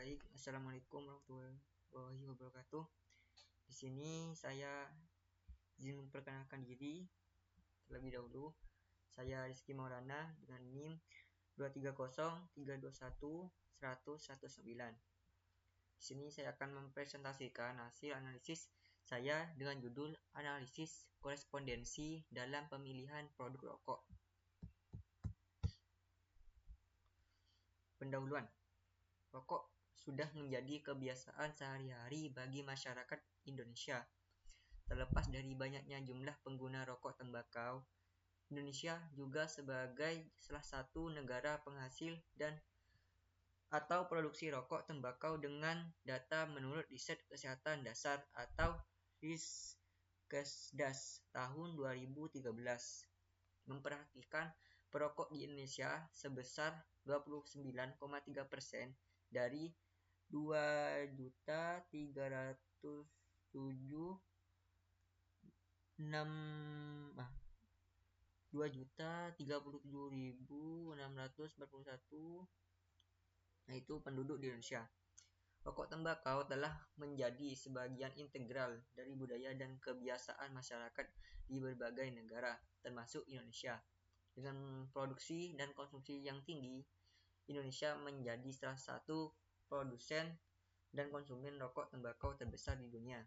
Baik, Assalamualaikum warahmatullahi wabarakatuh. Di sini saya izin memperkenalkan diri terlebih dahulu. Saya Rizky Maulana dengan NIM 23032110119. Di sini saya akan mempresentasikan hasil analisis saya dengan judul Analisis Korespondensi dalam Pemilihan Produk Rokok. Pendahuluan. Rokok sudah menjadi kebiasaan sehari-hari bagi masyarakat Indonesia. Terlepas dari banyaknya jumlah pengguna rokok tembakau, Indonesia juga sebagai salah satu negara penghasil dan atau produksi rokok tembakau dengan data menurut Riset Kesehatan Dasar atau Riskesdas tahun 2013 memperhatikan perokok di Indonesia sebesar 29,3% dari 2.037.641, yaitu penduduk di Indonesia. Rokok tembakau telah menjadi sebagian integral dari budaya dan kebiasaan masyarakat di berbagai negara, termasuk Indonesia. Dengan produksi dan konsumsi yang tinggi, Indonesia menjadi salah satu produsen dan konsumen rokok tembakau terbesar di dunia.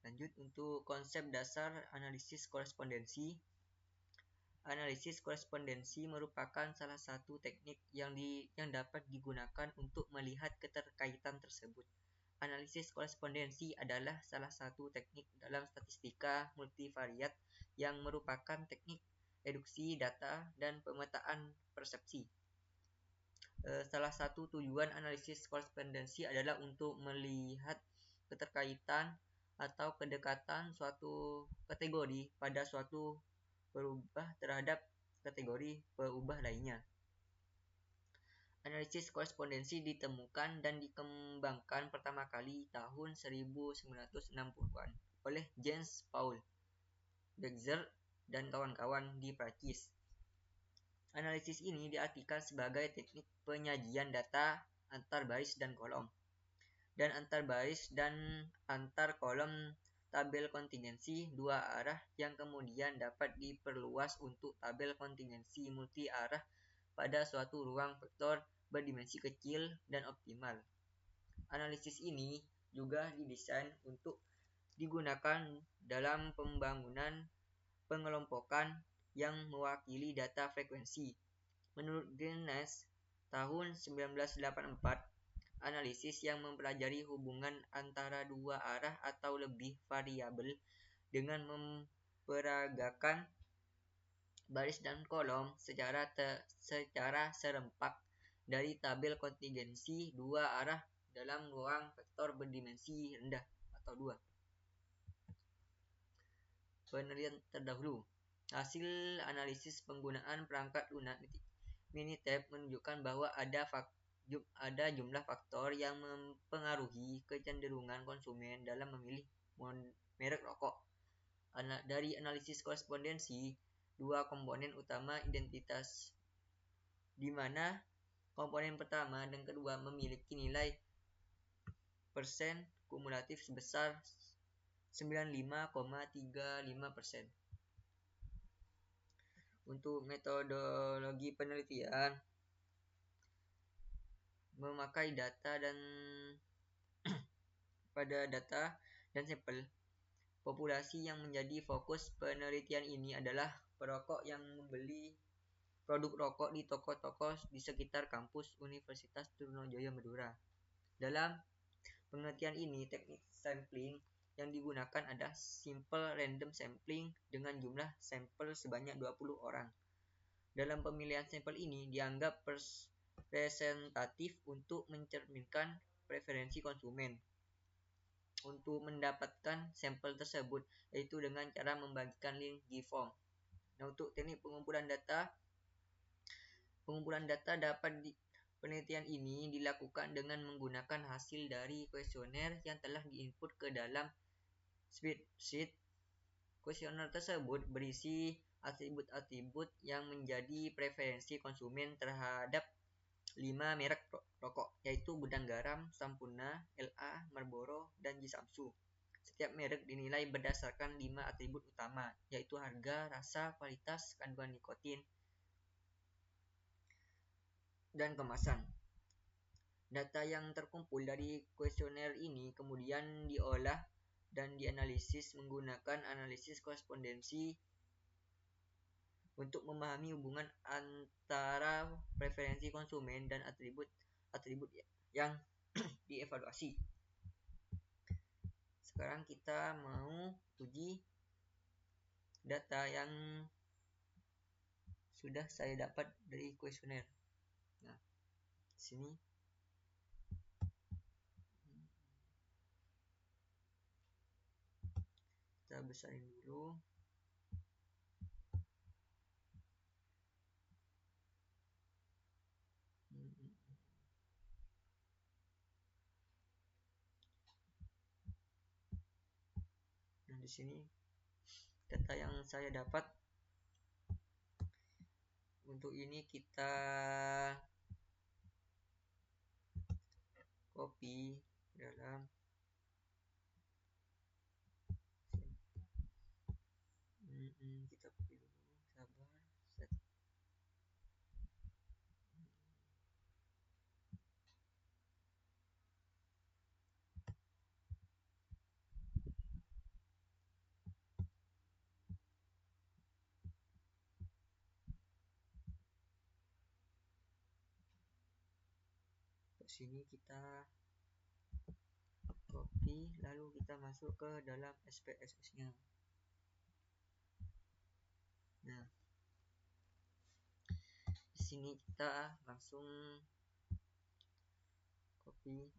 Lanjut untuk konsep dasar analisis korespondensi. Analisis korespondensi merupakan salah satu teknik yang dapat digunakan untuk melihat keterkaitan tersebut. Analisis korespondensi adalah salah satu teknik dalam statistika multivariat yang merupakan teknik reduksi data dan pemetaan persepsi. Salah satu tujuan analisis korespondensi adalah untuk melihat keterkaitan atau kedekatan suatu kategori pada suatu berubah terhadap kategori berubah lainnya. Analisis korespondensi ditemukan dan dikembangkan pertama kali tahun 1960-an oleh James Paul Baxter dan kawan-kawan di Prancis. Analisis ini diartikan sebagai teknik penyajian data antar baris dan kolom, dan antar baris dan antar kolom tabel kontingensi dua arah yang kemudian dapat diperluas untuk tabel kontingensi multi arah pada suatu ruang vektor berdimensi kecil dan optimal. Analisis ini juga didesain untuk digunakan dalam pembangunan pengelompokan yang mewakili data frekuensi. Menurut Greeness tahun 1984, analisis yang mempelajari hubungan antara dua arah atau lebih variabel dengan memperagakan baris dan kolom secara serempak dari tabel kontingensi dua arah dalam ruang vektor berdimensi rendah atau 2. Penelitian terdahulu. Hasil analisis penggunaan perangkat lunak Minitab menunjukkan bahwa ada jumlah faktor yang mempengaruhi kecenderungan konsumen dalam memilih merek rokok. Dari analisis korespondensi, dua komponen utama identitas, di mana komponen pertama dan kedua memiliki nilai persen kumulatif sebesar 95,35%. Untuk metodologi penelitian memakai data dan pada data dan sampel. Populasi yang menjadi fokus penelitian ini adalah perokok yang membeli produk rokok di toko-toko di sekitar kampus Universitas Trunojoyo Madura. Dalam penelitian ini, teknik sampling yang digunakan adalah simple random sampling dengan jumlah sampel sebanyak 20 orang. Dalam pemilihan sampel ini dianggap representatif untuk mencerminkan preferensi konsumen. Untuk mendapatkan sampel tersebut, yaitu dengan cara membagikan link G-form. Nah, untuk teknik pengumpulan data penelitian ini dilakukan dengan menggunakan hasil dari kuesioner yang telah diinput ke dalam spreadsheet. Kuesioner tersebut berisi atribut-atribut yang menjadi preferensi konsumen terhadap 5 merek rokok, yaitu Gudang Garam, Sampurna, LA, Marlboro, dan Jisamsu. Setiap merek dinilai berdasarkan 5 atribut utama, yaitu harga, rasa, kualitas, kandungan nikotin, dan kemasan. Data yang terkumpul dari kuesioner ini kemudian diolah dan dianalisis menggunakan analisis korespondensi untuk memahami hubungan antara preferensi konsumen dan atribut-atribut yang dievaluasi. Sekarang kita mau uji data yang sudah saya dapat dari kuesioner. Nah, di sini kita besarin dulu. Nah, di sini data yang saya dapat. Untuk ini kita copy dalam kita copy dulu, sabar, set. Ke sini kita copy, lalu kita masuk ke dalam SPSS-nya. Nah, di sini kita langsung copy.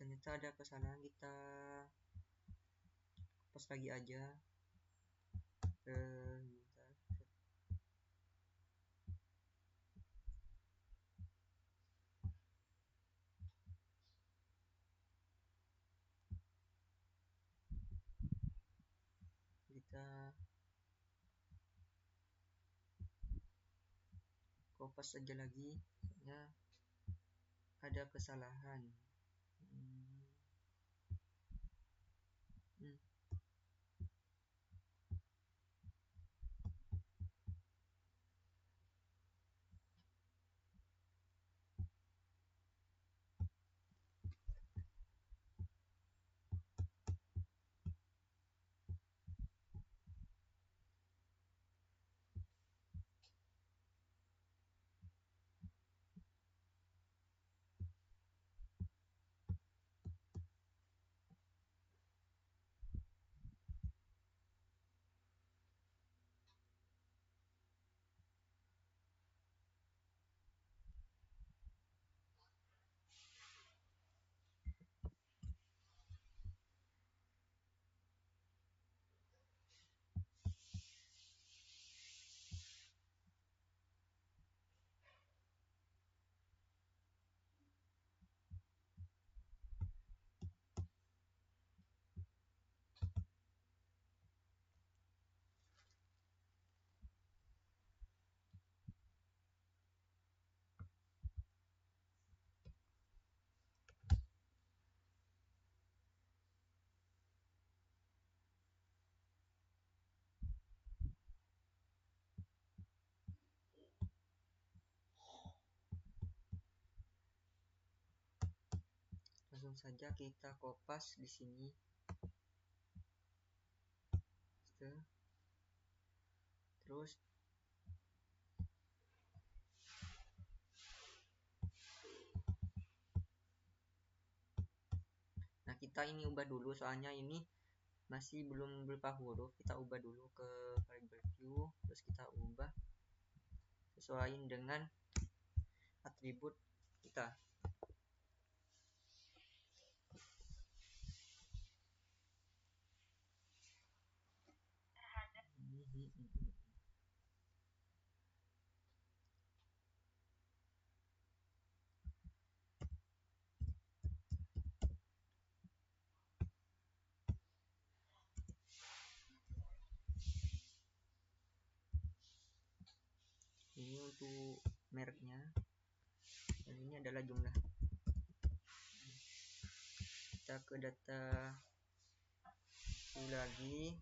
Ternyata ada kesalahan, kita hapus lagi aja. Kita kopas saja lagi, soalnya ada kesalahan. Langsung saja kita kopas di sini. Terus nah, kita ini ubah dulu, soalnya ini masih belum berupa huruf. Kita ubah dulu ke variable view, terus kita ubah sesuai dengan atribut kita. ini untuk mereknya, dan ini adalah jumlah. Kita ke data view lagi.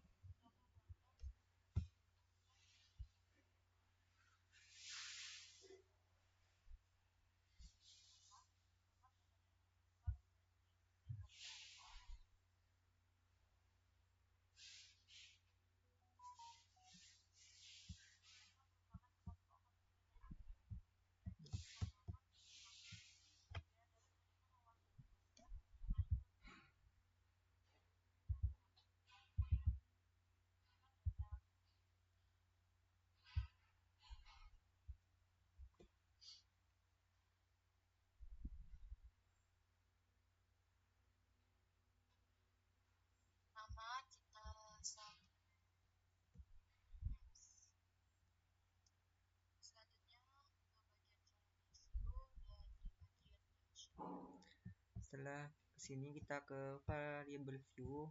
Setelah kesini kita ke variable view,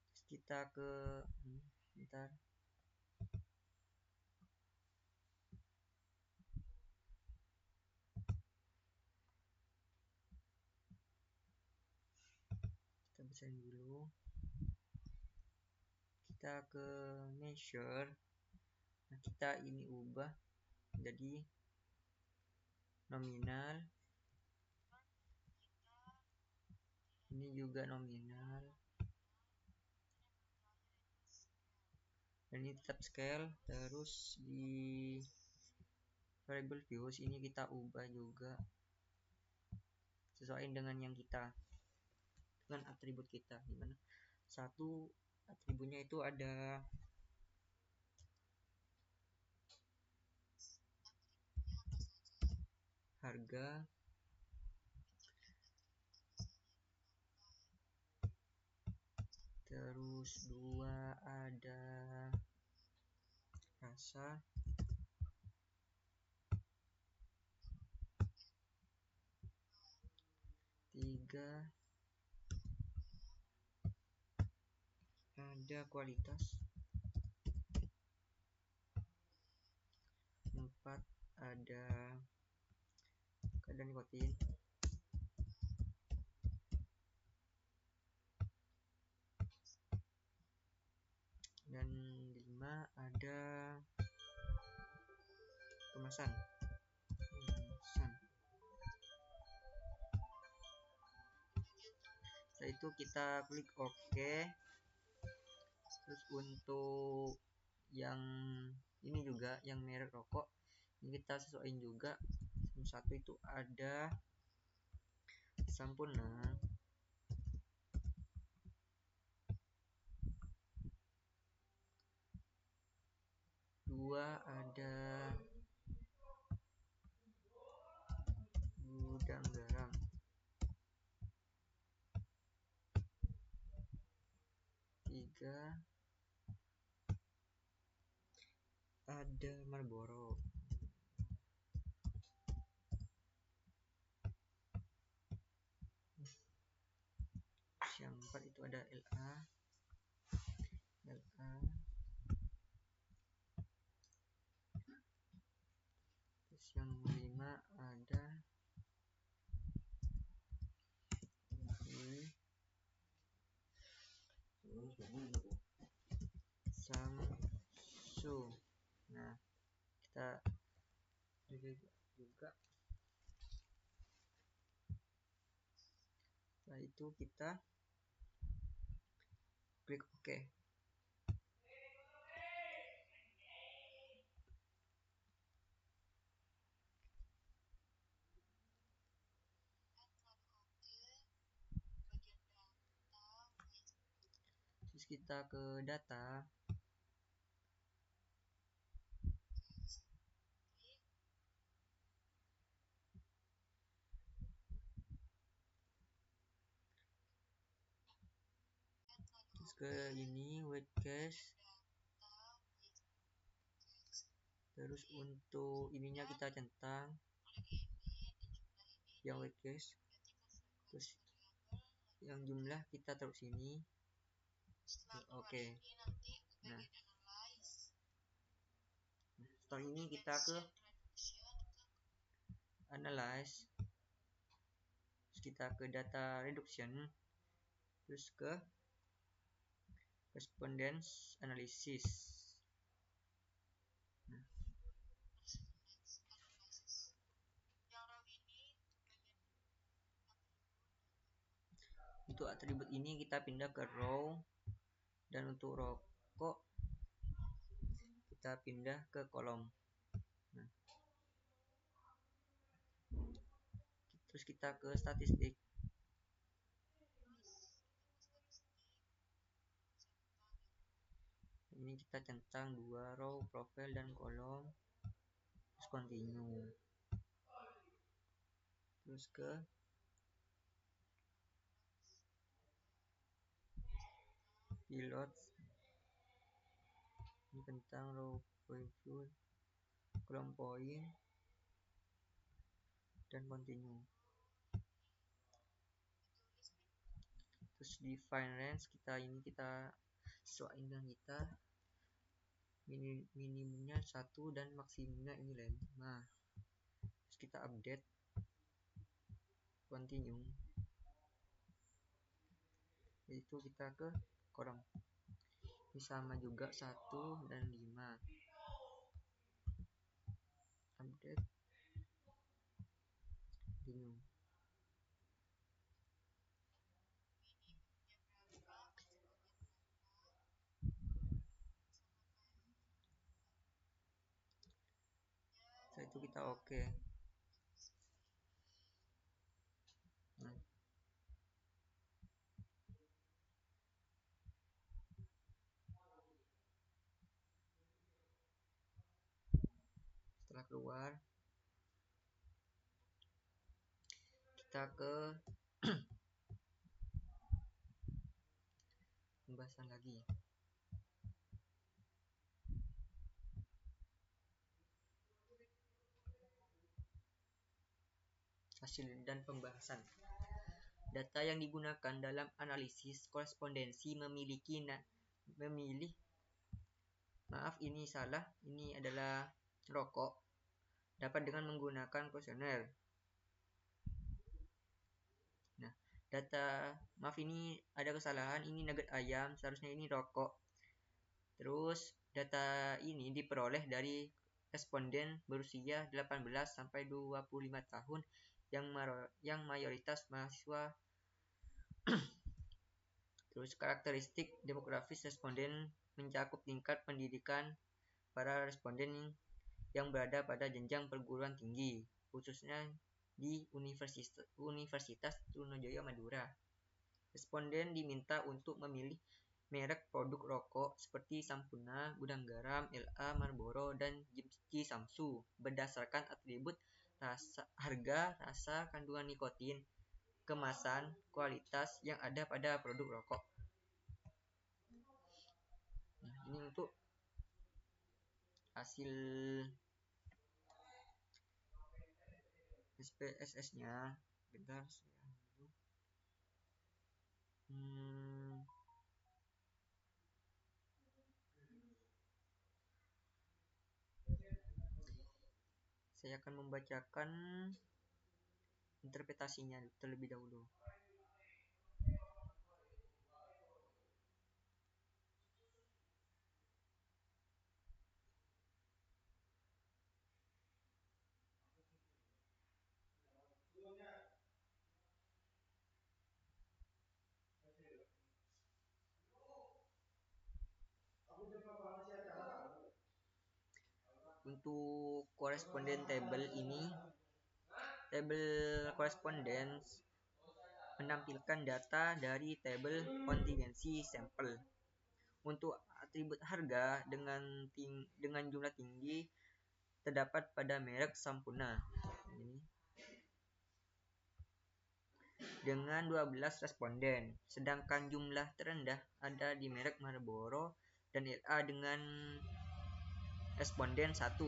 terus kita ke bentar, kita besarin dulu. Kita ke measure, nah kita ini ubah jadi nominal, ini juga nominal, dan ini tetap scale. Terus di variable views ini kita ubah juga sesuai dengan yang kita, dengan atribut kita. Dimana satu atributnya itu ada harga, terus dua ada rasa, tiga ada kualitas, empat ada kadar nikotin, dan 5 ada kemasan. Setelah itu kita klik OK. Terus untuk yang ini juga, yang merek rokok ini kita sesuaiin juga. Satu itu ada Sampurna, dua ada Gudang Garam, tiga ada Marlboro, yang 4 itu ada LA, terus yang 5 ada Samsung. Nah, kita juga. Setelah itu kita klik OK. Terus kita ke data, terus ke ini weight case, terus untuk ininya kita centang yang weight case, terus yang jumlah kita taruh sini. Oke. Nah, setelah ini kita ke analyze, terus kita ke data reduction, terus ke respondents analysis. Nah, untuk atribut ini kita pindah ke row, dan untuk rokok kita pindah ke kolom. Nah, terus kita ke statistik. Ini kita centang dua row, profile dan kolom, terus continue, terus ke pilot. Ini tentang row preview, kolom point, dan continue. Terus define range, kita sesuaikan dengan kita minimumnya 1 dan maksimumnya ini 5. Terus kita update, continue, yaitu kita ke kolom. Ini sama juga 1 dan 5. Update, continue. Setelah itu kita oke. Nah, setelah keluar kita ke pembahasan lagi. Hasil dan pembahasan. Data yang digunakan dalam analisis korespondensi ini adalah rokok, dapat dengan menggunakan kuesioner. Nah, ini ada kesalahan, ini nugget ayam, seharusnya ini rokok. Terus data ini diperoleh dari responden berusia 18 sampai 25 tahun yang mayoritas mahasiswa. Terus karakteristik demografis responden mencakup tingkat pendidikan para responden yang berada pada jenjang perguruan tinggi, khususnya di Universitas Trunojoyo Madura. Responden diminta untuk memilih merek produk rokok seperti Sampurna, Gudang Garam, LA, Marlboro, dan Jimki Samsu berdasarkan atribut harga, rasa, kandungan nikotin, kemasan, kualitas yang ada pada produk rokok. Nah, ini untuk hasil SPSS-nya. Bentar, saya akan membacakan interpretasinya terlebih dahulu. Untuk koresponden table ini, tabel correspondence menampilkan data dari tabel kontingensi sampel. Untuk atribut harga dengan jumlah tinggi terdapat pada merek Sampurna dengan 12 responden, sedangkan jumlah terendah ada di merek Marlboro dan LA dengan responden 1.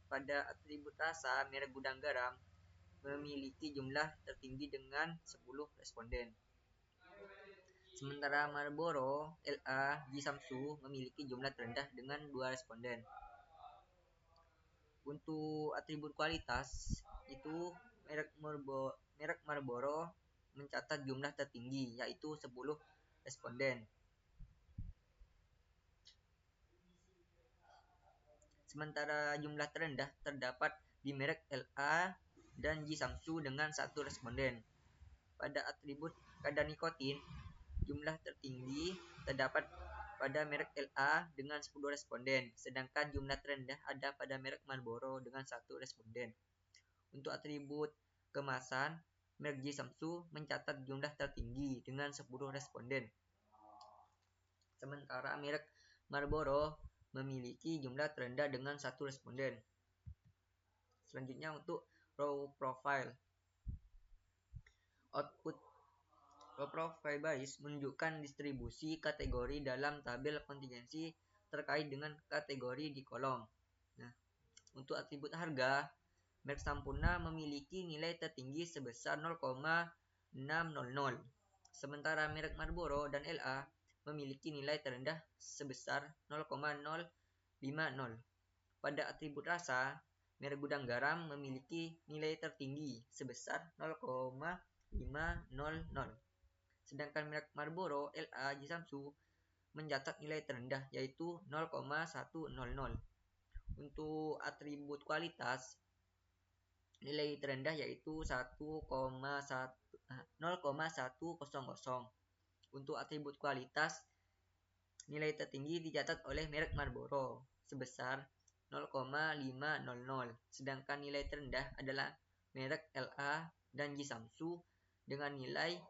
Pada atribut rasa, merek Gudang Garam memiliki jumlah tertinggi dengan 10 responden. Sementara Marlboro, LA, Samsu memiliki jumlah terendah dengan 2 responden. Untuk atribut kualitas itu merek Marlboro mencatat jumlah tertinggi yaitu 10 responden. Sementara jumlah terendah terdapat di merek LA dan G Samsu dengan 1 responden. Pada atribut kadar nikotin, jumlah tertinggi terdapat pada merek LA dengan 10 responden, sedangkan jumlah terendah ada pada merek Marlboro dengan 1 responden. Untuk atribut kemasan, merek G Samsu mencatat jumlah tertinggi dengan 10 responden. Sementara merek Marlboro memiliki jumlah terendah dengan 1 responden. Selanjutnya untuk row profile. Output row profile baris menunjukkan distribusi kategori dalam tabel kontingensi terkait dengan kategori di kolom. Nah, untuk atribut harga, merek Sampurna memiliki nilai tertinggi sebesar 0,600. Sementara merek Marlboro dan LA memiliki nilai terendah sebesar 0,050. Pada atribut rasa, merek Gudang Garam memiliki nilai tertinggi sebesar 0,500. Sedangkan merek Marlboro, LA, G Samsu mencatat nilai terendah yaitu 0,100. Untuk atribut kualitas, nilai terendah yaitu 0,100. Untuk atribut kualitas, nilai tertinggi dicatat oleh merek Marlboro sebesar 0,500. Sedangkan nilai terendah adalah merek LA dan G Samsu dengan nilai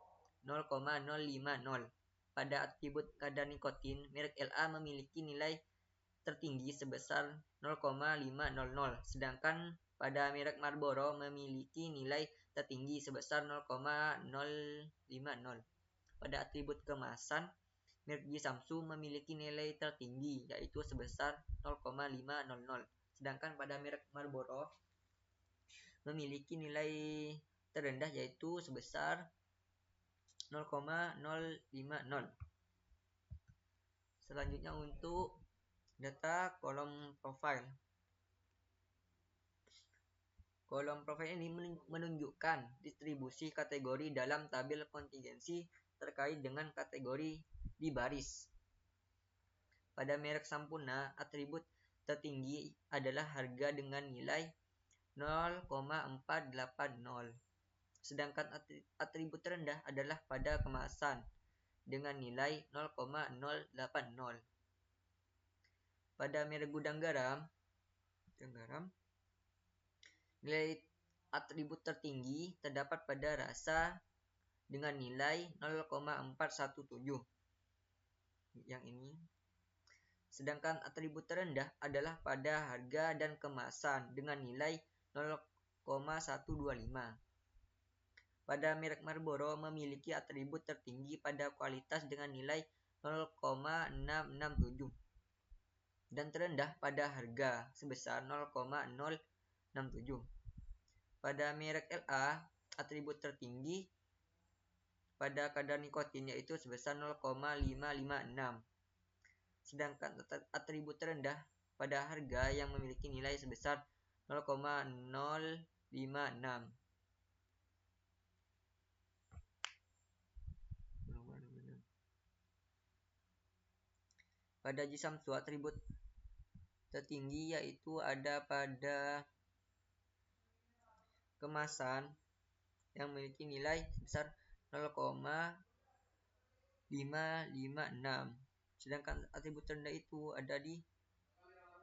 0,050. Pada atribut kadar nikotin, merek LA memiliki nilai tertinggi sebesar 0,500. Sedangkan pada merek Marlboro memiliki nilai tertinggi sebesar 0,050. Pada atribut kemasan, merek G Samsu memiliki nilai tertinggi yaitu sebesar 0,500. Sedangkan pada merek Marlboro memiliki nilai terendah yaitu sebesar 0,050. Selanjutnya untuk data kolom profile. Kolom profile ini menunjukkan distribusi kategori dalam tabel kontingensi terkait dengan kategori di baris. Pada merek Sampurna, atribut tertinggi adalah harga dengan nilai 0,480. Sedangkan atribut terendah adalah pada kemasan dengan nilai 0,080. Pada merek Gudang Garam, nilai atribut tertinggi terdapat pada rasa dengan nilai 0,417. Yang ini. Sedangkan atribut terendah adalah pada harga dan kemasan dengan nilai 0,125. Pada merek Marlboro memiliki atribut tertinggi pada kualitas dengan nilai 0,667 dan terendah pada harga sebesar 0,067. Pada merek LA, atribut tertinggi pada kadar nikotin yaitu sebesar 0,556. Sedangkan atribut terendah pada harga yang memiliki nilai sebesar 0,056. Pada G Samsu, atribut tertinggi yaitu ada pada kemasan yang memiliki nilai sebesar 0,556. Sedangkan atribut terendah itu ada di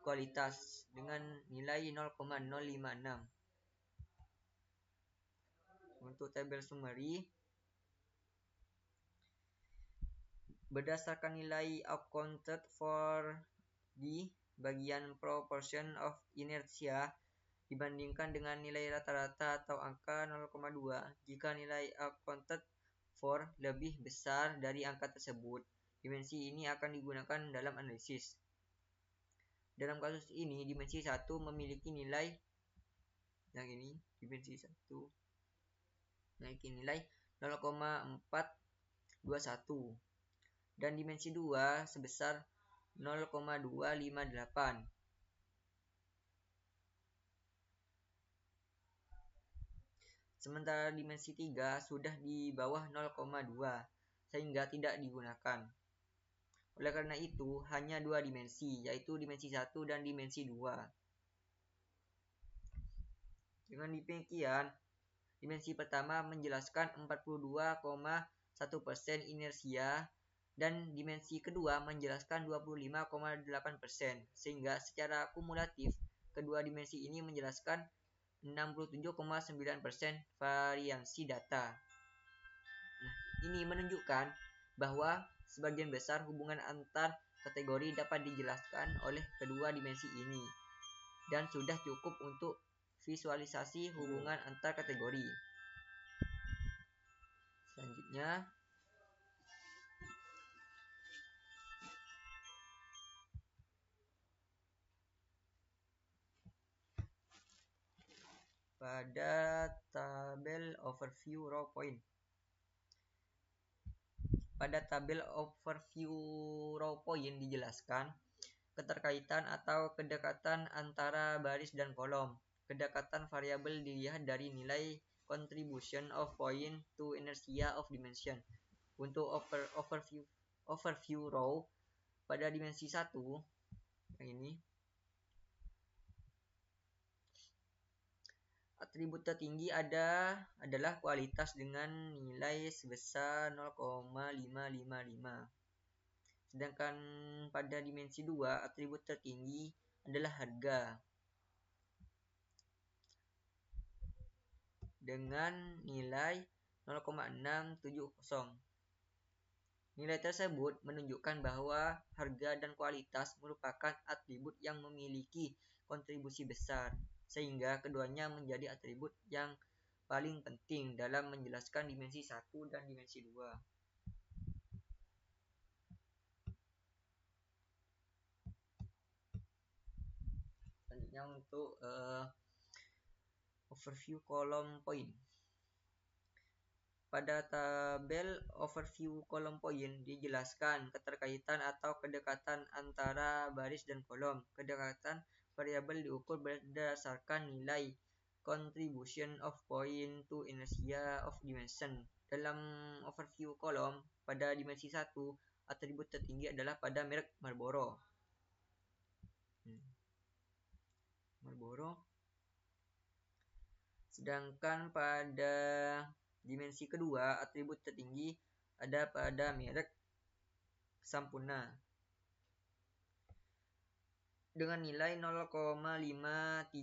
kualitas dengan nilai 0,056. Untuk tabel summary, berdasarkan nilai accounted for di bagian proportion of inertia dibandingkan dengan nilai rata-rata atau angka 0,2. Jika nilai accounted for lebih besar dari angka tersebut, dimensi ini akan digunakan dalam analisis. Dalam kasus ini, dimensi 1 memiliki nilai yang ini, dimensi 1 memiliki nilai 0,421 dan dimensi 2 sebesar 0,258. Sementara dimensi 3 sudah di bawah 0,2 sehingga tidak digunakan. Oleh karena itu, hanya dua dimensi, yaitu dimensi 1 dan dimensi 2. Dengan demikian, dimensi pertama menjelaskan 42,1% inersia dan dimensi kedua menjelaskan 25,8%, sehingga secara kumulatif kedua dimensi ini menjelaskan 67,9% variansi data. Nah, ini menunjukkan bahwa sebagian besar hubungan antar kategori dapat dijelaskan oleh kedua dimensi ini dan sudah cukup untuk visualisasi hubungan antar kategori. Selanjutnya, pada tabel overview raw point. Pada tabel overview raw point dijelaskan keterkaitan atau kedekatan antara baris dan kolom. Kedekatan variabel dilihat dari nilai contribution of point to inertia of dimension. Untuk overview row pada dimensi 1 yang ini, atribut tertinggi adalah kualitas dengan nilai sebesar 0,555. Sedangkan pada dimensi 2 atribut tertinggi adalah harga dengan nilai 0,670. Nilai tersebut menunjukkan bahwa harga dan kualitas merupakan atribut yang memiliki kontribusi besar, sehingga keduanya menjadi atribut yang paling penting dalam menjelaskan dimensi 1 dan dimensi 2. Selanjutnya untuk overview column point. Pada tabel overview column point dijelaskan keterkaitan atau kedekatan antara baris dan kolom. Kedekatan variabel diukur berdasarkan nilai contribution of point to inertia of dimension. Dalam overview kolom pada dimensi 1, atribut tertinggi adalah pada merek Marlboro. Sedangkan pada dimensi kedua, atribut tertinggi ada pada merek Sampurna dengan nilai 0,539.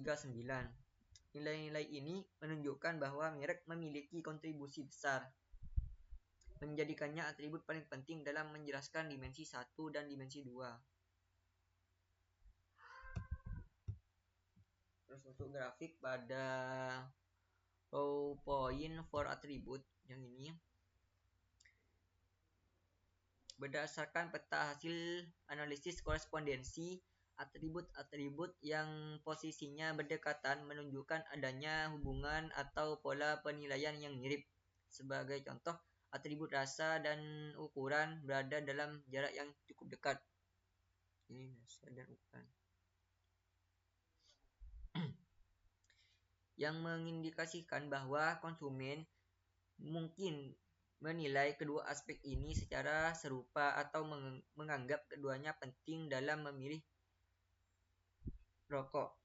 Nilai-nilai ini menunjukkan bahwa merek memiliki kontribusi besar, menjadikannya atribut paling penting dalam menjelaskan dimensi 1 dan dimensi 2. Terus untuk grafik pada raw point for attribute yang ini, berdasarkan peta hasil analisis korespondensi, atribut-atribut yang posisinya berdekatan menunjukkan adanya hubungan atau pola penilaian yang mirip. Sebagai contoh, atribut rasa dan ukuran berada dalam jarak yang cukup dekat. Ini rasa dan ukuran. Yang mengindikasikan bahwa konsumen mungkin menilai kedua aspek ini secara serupa atau menganggap keduanya penting dalam memilih rokok.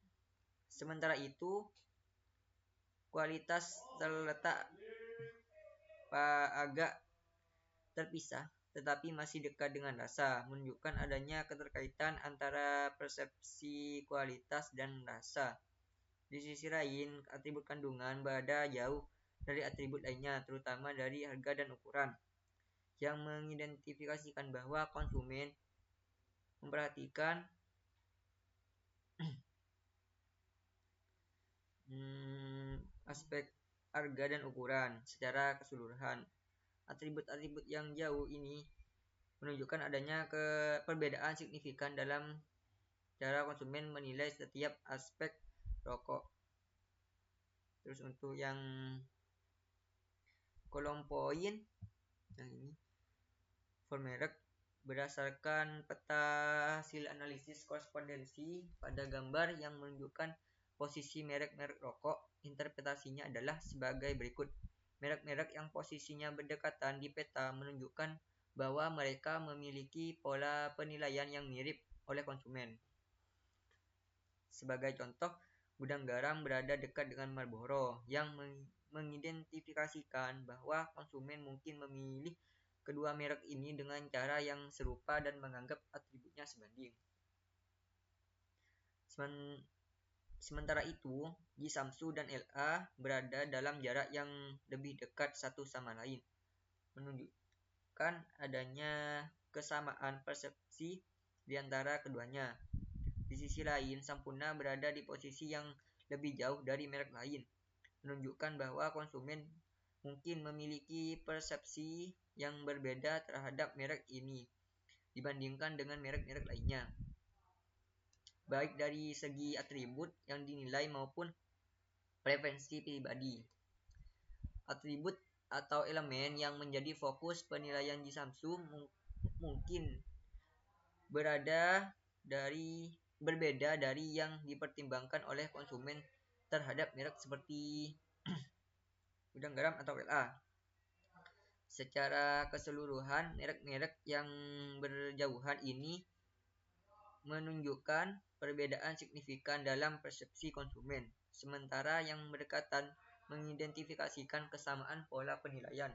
Sementara itu, kualitas terletak agak terpisah tetapi masih dekat dengan rasa, menunjukkan adanya keterkaitan antara persepsi kualitas dan rasa. Di sisi lain, atribut kandungan berada jauh dari atribut lainnya, terutama dari harga dan ukuran, yang mengidentifikasikan bahwa konsumen memperhatikan aspek harga dan ukuran secara keseluruhan. Atribut-atribut yang jauh ini menunjukkan adanya perbedaan signifikan dalam cara konsumen menilai setiap aspek rokok. Terus untuk yang kolom point yang ini, for merek, berdasarkan peta hasil analisis korespondensi pada gambar yang menunjukkan posisi merek-merek rokok, interpretasinya adalah sebagai berikut. Merek-merek yang posisinya berdekatan di peta menunjukkan bahwa mereka memiliki pola penilaian yang mirip oleh konsumen. Sebagai contoh, gudang garam berada dekat dengan Marlboro yang mengidentifikasikan bahwa konsumen mungkin memilih kedua merek ini dengan cara yang serupa dan menganggap atributnya sebanding. Sementara itu, Jisamsu dan LA berada dalam jarak yang lebih dekat satu sama lain, menunjukkan adanya kesamaan persepsi di antara keduanya. Di sisi lain, Sampurna berada di posisi yang lebih jauh dari merek lain, menunjukkan bahwa konsumen mungkin memiliki persepsi yang berbeda terhadap merek ini dibandingkan dengan merek-merek lainnya, baik dari segi atribut yang dinilai maupun preferensi pribadi. Atribut atau elemen yang menjadi fokus penilaian Jisamsu mungkin berbeda dari yang dipertimbangkan oleh konsumen terhadap merek seperti gudang garam atau LA. Secara keseluruhan, merek-merek yang berjauhan ini menunjukkan perbedaan signifikan dalam persepsi konsumen, sementara yang berdekatan mengidentifikasikan kesamaan pola penilaian.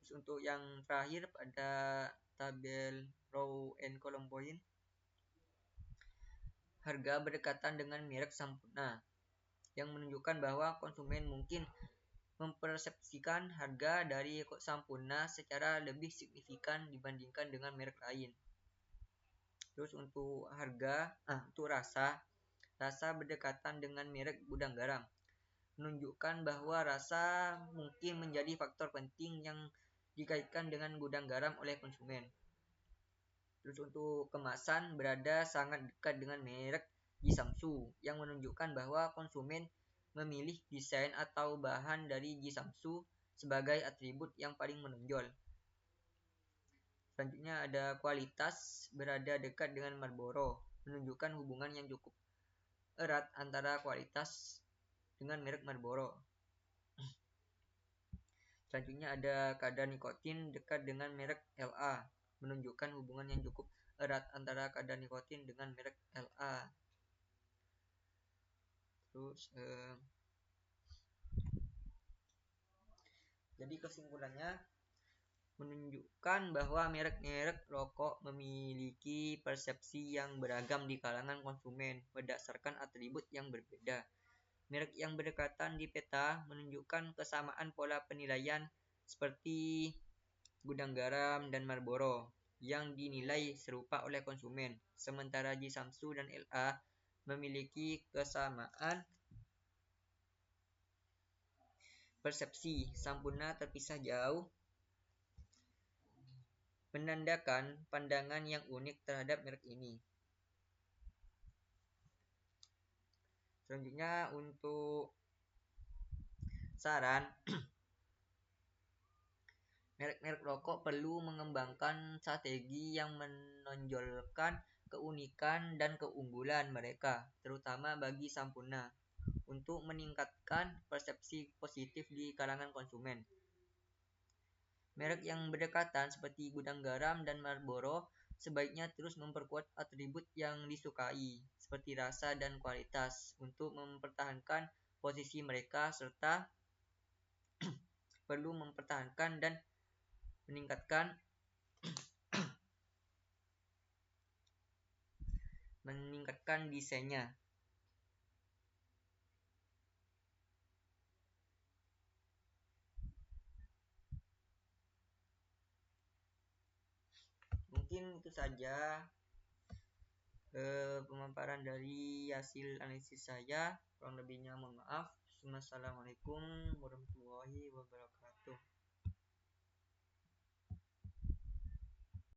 Terus untuk yang terakhir pada tabel row and column point, harga berdekatan dengan merek Sampurna, yang menunjukkan bahwa konsumen mungkin mempersepsikan harga dari Sampurna secara lebih signifikan dibandingkan dengan merek lain. Terus untuk rasa berdekatan dengan merek gudang garam menunjukkan bahwa rasa mungkin menjadi faktor penting yang dikaitkan dengan gudang garam oleh konsumen. Terus untuk kemasan berada sangat dekat dengan merek Jisamsu yang menunjukkan bahwa konsumen memilih desain atau bahan dari Jisamsu sebagai atribut yang paling menonjol. Selanjutnya ada kualitas berada dekat dengan Marlboro, menunjukkan hubungan yang cukup erat antara kualitas dengan merek Marlboro. Selanjutnya ada kadar nikotin dekat dengan merek LA, menunjukkan hubungan yang cukup erat antara kadar nikotin dengan merek LA. Terus jadi kesimpulannya menunjukkan bahwa merek-merek rokok memiliki persepsi yang beragam di kalangan konsumen berdasarkan atribut yang berbeda. Merek yang berdekatan di peta menunjukkan kesamaan pola penilaian seperti gudang garam dan Marlboro yang dinilai serupa oleh konsumen, sementara Jisamsu dan LA memiliki kesamaan persepsi. Sampurna terpisah jauh, menandakan pandangan yang unik terhadap merek ini. Selanjutnya untuk saran, merek-merek rokok perlu mengembangkan strategi yang menonjolkan keunikan dan keunggulan mereka, terutama bagi Sampurna, untuk meningkatkan persepsi positif di kalangan konsumen. Merek yang berdekatan seperti gudang garam dan Marlboro sebaiknya terus memperkuat atribut yang disukai, seperti rasa dan kualitas, untuk mempertahankan posisi mereka, serta perlu mempertahankan dan meningkatkan desainnya. Mungkin itu saja pemaparan dari hasil analisis saya. Kurang lebihnya mohon maaf. Wassalamualaikum warahmatullahi wabarakatuh.